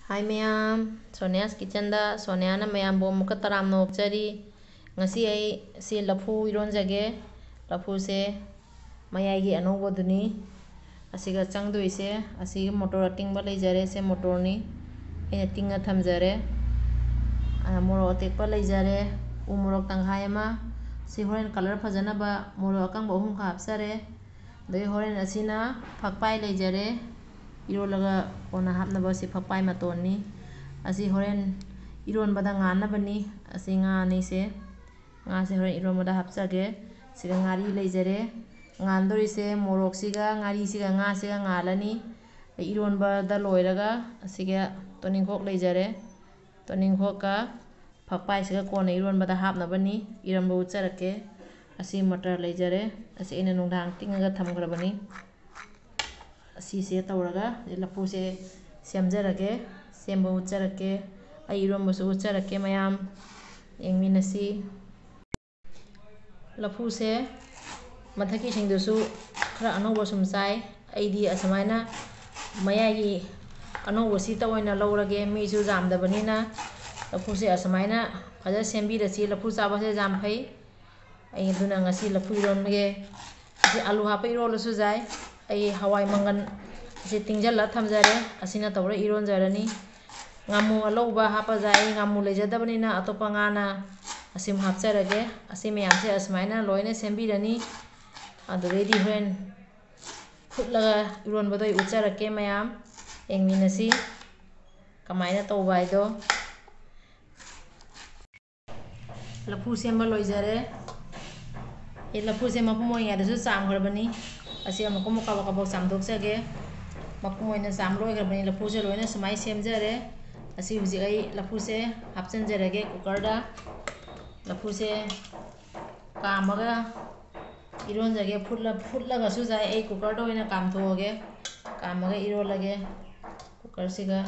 Hi ma'am, Sonia's kitchen da Sonia na ma'am bo muka taram no chari ngasi ai si lapu iron jage lapu se mayai gi ano boduni asiga changdu ise asi motor ating ba leijare se motor ni ene tinga thamjare moro tek pa leijare umorok tanghai ama si horen color phajana ba moro akang ba hum khapsare dei horen asina phakpai leijare irolaga ona hapna ba si phakpai matoni asi horen iron bada ngana bani asi nga ni se horen iron bada hapsage siga ngari leijare ngandori se morok siga ngari siga nga siga ngalani iron bada loiraga asiga toning khok leijare toning khoka phakpai siga kona iron bada hapna bani iron ba ucharake asi matar leijare asi ina nungdang tingaga thamgrabani asi se tawraga lapu se semjarage semba ucharake ai iron ba su ucharake mayam yengminasi lapu se mathaki singdusu khara anoba sum chai aidi asamaina mayagi anoba si tawoina lawrage misu jamdabanina lapu se asamaina phaja sembirasi lapu chaba se jam phai ai duna ngasi lapu iron ge si alu hapa irolasu jai ai hawai mangan si tingjala thamjare asina tawra iron jarani ngamu aloba hapa jai ngamu leijadabanina atopa ngana asim hapcharage asim yamse asmaina loina sembirani aduredi horen futlaga iron badoi ucharake mayam engminasi kamaina tawba ido lapu semba loijare lapu se mapumo yadasu chamgrabani asi amako mukaba kabak chamdokjage mapumoina cham loigrabani lapu se loina sumai semjare asi huji ai lapu se hapchanjarage cooker da lapu se kamaga iron jage futlaga su jai ai cooker da oina kamthoge kamaga irolage cooker siga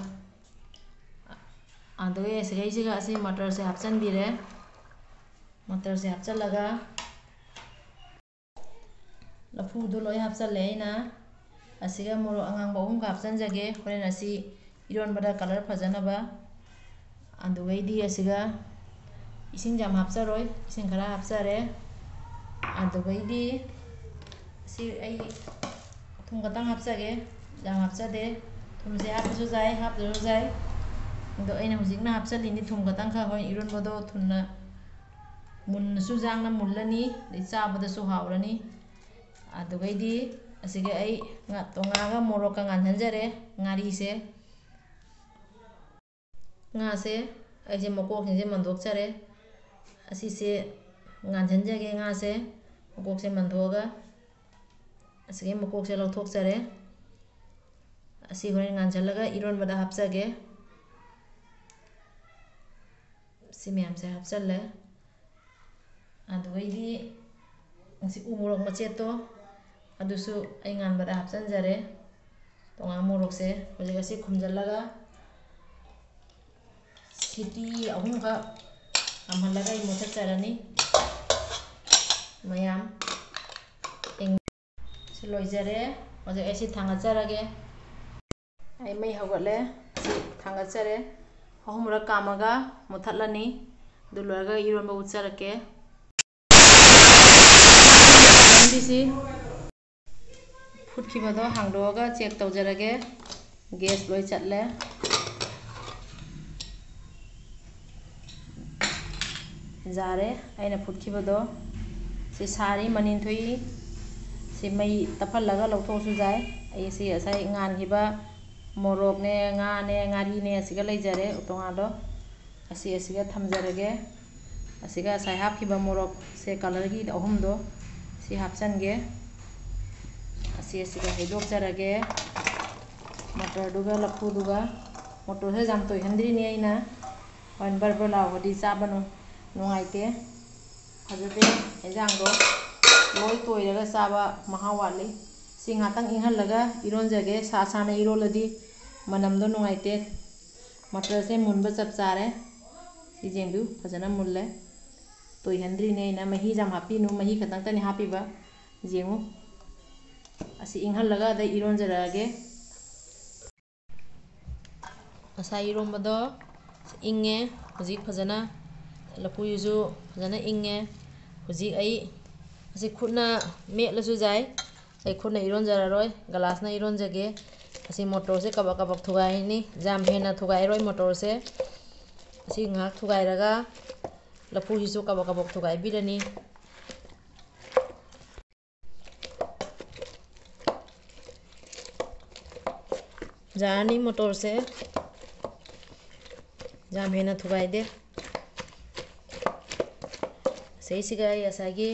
adoge sigai siga asi matar se hapchanbire matar se hapchalaga lapu do loi hapchale aina asiga moro angang ba hum hapchanjage horen asi iron bada color phajanaba adugaidi asiga ising jam hapcharoi ising khara hapchare adugaidi si ai thum katang hapchage jam hapchade thum se hapasu jai hapjaru jai do aina hujikna hapchalini thum katang kha horen iron bado thunna munnasu jangna mullani dei chabada su haurani adugaidi asiga ai nga tongaga moroka nganhanjare ngari se nga se aise mokok singse mandokchare asise nganhanjage nga se mokok se mandhoga asige mokok se lauthokchare asi horen nganjalaga iron bada hapchage simyam se hapchalle adugaidi ngsi umorok macheto adusu ai ngan bada hapchanjare tonga morok se hojik asi khumjalaga siti ahum ka amhalaga i mothatcharani mayam si loijare hojik ai si thangatjarage ai mai hogatle si thangatjare ahumrak kamaga mothatlani du loiraga ironba ucharake bisi futkibado hangdoga check tawjarage gas loi chatle jare aina futkibado si sari maninthoi si mai taphallaga lauthoksu jai ai si asai ngangiba morok ne nga ne ngari ne asiga leijare utongado asiga thamjarage asiga asai hapkiba morok se color gi ahumdo si hapchange asiga haidokjarage motor duga lapu duga motor se jam toihandrini aina hoin barbar laugadi chabano nungaite fajade enjangdo loi toiraga chaba maha watli si ngatang inghallaga ironjage sa sana iroladi manamdo nungaite motor se munba chap chare si jengdu fajana mulle toihandrini aina mahi jam hapinu mahi khatang tani hapiba jengu asi inghallaga da ironjarage ꯉꯁꯥꯏ ꯏꯔꯣꯝꯕꯗꯣ ꯏꯪꯉꯦ ꯍꯧꯖꯤꯛ ꯐꯖꯅ ꯂꯐꯨꯁꯤꯁꯨ ꯐꯖꯅ ꯏꯪꯉꯦ ꯍꯧꯖꯤꯛ ꯑꯩ ꯑꯁꯤ ꯈꯨꯠꯅ ꯃꯦꯠꯂꯁꯨ ꯌꯥꯏ ꯑꯩ ꯈꯨꯠꯅ ꯏꯔꯣꯟꯖꯔꯔꯣꯏ ꯒꯂꯥꯁꯅ ꯏꯔꯣꯟꯖꯒꯦ ꯑꯁꯤ ꯃꯣꯇꯣꯔꯁꯦ ꯀꯕꯛ ꯀꯕꯛ ꯊꯨꯒꯥꯏꯔꯅꯤ ꯌꯥꯝ ꯍꯦꯟꯅ ꯊꯨꯒꯥꯏꯔꯣꯏ ꯃꯣꯇꯣꯔꯁꯦ ꯑꯁꯤ ꯉꯥꯏꯍꯥꯛ ꯊꯨꯒꯥꯏꯔꯒ ꯂꯐꯨꯁꯤꯁꯨ ꯀꯕꯛ ꯀꯕꯛ ꯊꯨꯒꯥꯏꯕꯤꯔꯅꯤ ꯌꯥꯔꯅꯤ ꯃꯣꯇꯣꯔꯁꯦ ꯌꯥꯝ ꯍꯦꯟꯅ ꯊꯨꯒꯥꯏꯗꯦ ꯁꯤꯁꯤꯒ ꯑꯩ ꯉꯁꯥꯏꯒꯤ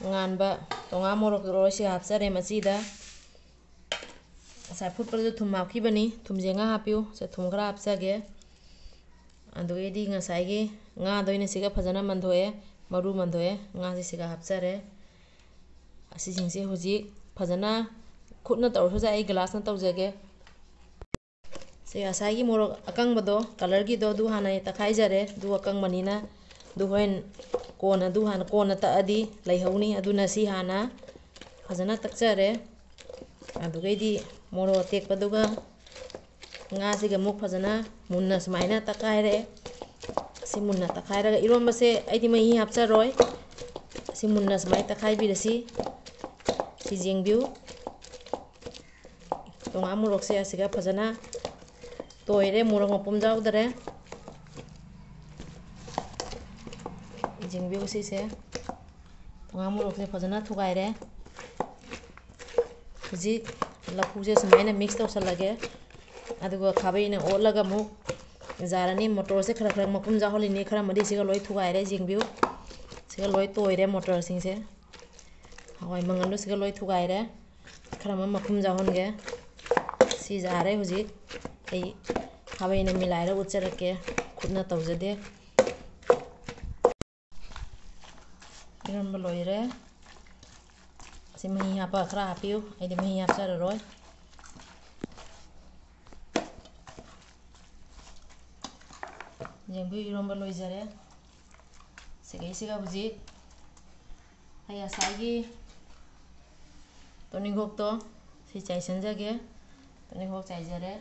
ꯉꯥꯟꯕ ꯇꯣꯉꯥ ꯃꯣꯔꯣꯛ ꯁꯤ ꯍꯥꯞꯆꯔꯦ ꯃꯆꯤꯗ ꯉꯁꯥꯏ ꯐꯨꯠꯄꯗꯁꯨ ꯊꯨꯝ ꯍꯥꯞꯈꯤꯕꯅꯤ ꯊꯨꯝꯁꯦ ꯉꯥ ꯍꯥꯞꯄꯤꯌꯨ ꯁꯤ ꯊꯨꯝ ꯈꯔ ꯍꯥꯞꯆꯒꯦ ꯑꯗꯨꯒꯩꯗꯤ ꯉꯁꯥꯏꯒꯤ ꯉꯥꯗ ꯑꯣꯏꯅ ꯁꯤꯒ ꯐꯖꯅ ꯃꯟꯊꯣꯛꯑꯦ ꯃꯔꯨ ꯃꯟꯊꯣꯛꯑꯦ ꯉꯥꯁꯦ ꯁꯤꯒ ꯍꯥꯞꯆꯔꯦ ꯑꯁꯤꯁꯤꯡꯁꯦ ꯍꯧꯖꯤꯛ ꯐꯖꯅ ꯈꯨꯠꯅ ꯇꯧꯔꯁꯨ ꯌꯥꯏ ꯑꯩ ꯒ꯭ꯂꯥꯁꯅ ꯇꯧꯖꯒꯦ ꯁꯤ ꯉꯁꯥꯏꯒꯤ ꯃꯣꯔꯣꯛ ꯑꯀꯪꯕꯗꯣ ꯀꯂꯔꯒꯤꯗꯣ ꯑꯗꯨ ꯍꯥꯟꯅ ꯇꯛꯈꯥꯏꯖꯔꯦ ꯑꯗꯨ ꯑꯀꯪꯕꯅꯤꯅ ꯑꯗꯨ ꯍꯣꯔꯦꯟ ꯀꯣꯟꯅ ꯇꯛꯑꯗꯤ ꯂꯩꯍꯧꯅꯤ ꯑꯗꯨꯅ ꯁꯤ ꯍꯥꯟꯅ ꯐꯖꯅ ꯇꯛꯆꯔꯦ ꯑꯗꯨꯒꯩꯗꯤ ꯃꯣꯔꯣꯛ ꯑꯇꯦꯛꯄꯗꯨꯒ ꯉꯥꯁꯤꯒ ꯑꯃꯨꯛ ꯐꯖꯅ ꯃꯨꯟꯅ ꯁꯨꯃꯥꯏꯅ ꯇꯛꯈꯥꯏꯔꯦ ꯑꯁꯤ ꯃꯨꯟꯅ ꯇꯛꯈꯥꯏꯔꯒ ꯏꯔꯣꯟꯕꯁꯦ ꯑꯩꯗꯤ ꯃꯍꯤ ꯍꯥꯞꯆꯔꯣꯏ ꯑꯁꯤ ꯃꯨꯟꯅ ꯁꯨꯃꯥꯏꯅ ꯇꯛꯈꯥꯏꯕꯤꯔꯁꯤ ꯁꯤ ꯌꯦꯡꯕꯤꯌꯨ ꯇꯣꯉꯥ ꯃꯣꯔꯣꯛꯁꯦ ꯑꯁꯤꯒ ꯐꯖꯅ ꯇꯣꯏꯔꯦ ꯃꯣꯔꯣꯛ ꯃꯄꯨꯝ ꯌꯥꯎꯗꯔꯦ ꯌꯦꯡꯕꯤꯌꯨ ꯁꯤꯁꯦ ꯇꯣꯉꯥ ꯃꯣꯔꯣꯛꯁꯦ ꯐꯖꯅ ꯊꯨꯒꯥꯏꯔꯦ ꯍꯧꯖꯤꯛ ꯂꯐꯨꯁꯦ ꯁꯨꯃꯥꯏꯅ ꯃꯤꯛꯁ ꯇꯧꯁꯜꯂꯒꯦ ꯑꯗꯨꯒ ꯈꯥꯕꯩꯅ ꯑꯣꯠꯂꯒ ꯑꯃꯨꯛ ꯌꯥꯔꯅꯤ ꯃꯣꯇꯣꯔꯁꯦ ꯈꯔ ꯈꯔ ꯃꯄꯨꯝ ꯌꯥꯎꯍꯜꯂꯤꯅꯤ ꯈꯔ ꯑꯃꯗꯤ ꯁꯤꯒ ꯂꯣꯏ ꯊꯨꯒꯥꯏꯔꯦ ꯌꯦꯡꯕꯤꯌꯨ ꯁꯤꯒ ꯂꯣꯏ ꯇꯣꯏꯔꯦ ꯃꯣꯇꯣꯔꯁꯤꯡꯁꯦ ꯍꯋꯥꯏ ꯃꯪꯒꯟꯗꯣ ꯁꯤꯒ ꯂꯣꯏ ꯊꯨꯒꯥꯏꯔꯦ ꯈꯔ ꯑꯃ ꯃꯄꯨꯝ ꯌꯥꯎꯍꯟꯒꯦ ꯁꯤ ꯌꯥꯔꯦ ꯍꯧꯖꯤꯛ ꯑꯩ ꯈꯥꯕꯩꯅ ꯃꯤꯂꯥꯏꯔ ꯎꯠꯆꯔꯛꯀꯦ ꯈꯨꯠꯅ ꯇꯧꯖꯗꯦ ꯏꯔꯣꯟꯕ ꯂꯣꯏꯔꯦ ꯑꯁꯤ ꯃꯍꯤ ꯍꯥꯞꯄ ꯈꯔ ꯍꯥꯞꯄꯤꯌꯨ ꯑꯩꯗꯤ ꯃꯍꯤ ꯍꯥꯞꯆꯔꯔꯣꯏ ꯌꯦꯡꯕꯤꯌꯨ ꯏꯔꯣꯟꯕ ꯂꯣꯏꯖꯔꯦ ꯁꯤꯒꯩꯁꯤꯒ ꯍꯧꯖꯤꯛ ꯑꯩ ꯉꯁꯥꯏꯒꯤ ꯇꯣꯅꯤꯡꯈꯣꯛꯇꯣ ꯁꯤ ꯆꯥꯏꯁꯤꯟꯖꯒꯦ ꯇꯣꯅꯤꯡꯈꯣꯛ ꯆꯥꯏꯖꯔꯦ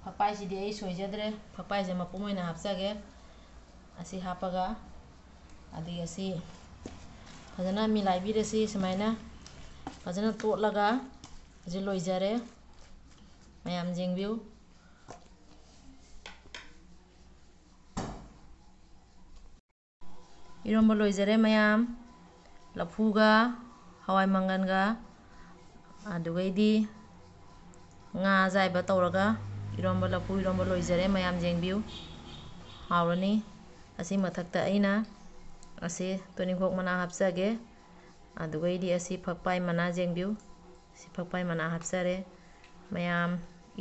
ꯐꯛꯄꯥꯏꯁꯤꯗꯤ ꯑꯩ ꯁꯣꯏꯖꯗ꯭ꯔꯦ ꯐꯛꯄꯥꯏꯁꯦ ꯃꯄꯨꯝ ꯑꯣꯏꯅ ꯍꯥꯞꯆꯒꯦ ꯑꯁꯤ ꯍꯥꯞꯄꯒ ꯑꯗꯒꯤ ꯑꯁꯤ ꯐꯖꯅ ꯃꯤꯂꯥꯏꯕꯤꯔꯁꯤ ꯁꯨꯃꯥꯏꯅ ꯐꯖꯅ ꯇꯣꯠꯂꯒ ꯍꯧꯖꯤꯛ ꯂꯣꯏꯖꯔꯦ ꯃꯌꯥꯝ ꯌꯦꯡꯕꯤꯌꯨ ꯏꯔꯣꯟꯕ ꯂꯣꯏꯖꯔꯦ ꯃꯌꯥꯝ ꯂꯐꯨꯒ ꯍꯋꯥꯏ ꯃꯪꯒꯟꯒ ꯑꯗꯨꯒꯩꯗꯤ ꯉꯥ ꯑꯌꯥꯏꯕ ꯇꯧꯔꯒ ꯂꯐꯨ ꯏꯔꯣꯟꯕ ꯂꯣꯏꯖꯔꯦ ꯃꯌꯥꯝ ꯌꯦꯡꯕꯤꯌꯨ ꯍꯥꯎꯔꯅꯤ ꯑꯁꯤ ꯃꯊꯛꯇ ꯑꯩꯅ ꯑꯁꯤ ꯇꯣꯅꯤꯡꯈꯣꯛ ꯃꯅꯥ ꯍꯥꯞꯆꯒꯦ ꯑꯗꯨꯒꯩꯗꯤ ꯑꯁꯤ ꯐꯛꯄꯥꯏ ꯃꯅꯥ ꯌꯦꯡꯕꯤꯌꯨ ꯁꯤ ꯐꯛꯄꯥꯏ ꯃꯅꯥ ꯍꯥꯞꯆꯔꯦ ꯃꯌꯥꯝ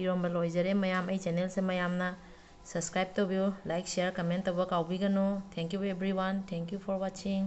ꯏꯔꯣꯟꯕ ꯂꯣꯏꯖꯔꯦ ꯃꯌꯥꯝ ꯑꯩ ꯆꯦꯅꯦꯜꯁꯦ ꯃꯌꯥꯝꯅ ꯁꯕꯁꯀ꯭ꯔꯥꯏꯕ ꯇꯧꯕꯤꯌꯨ ꯂꯥꯏꯛ ꯁꯤꯌꯔ ꯀꯃꯦꯟ ꯇꯧꯕ ꯀꯥꯎꯕꯤꯒꯅꯨ thank you everyone thank you for washing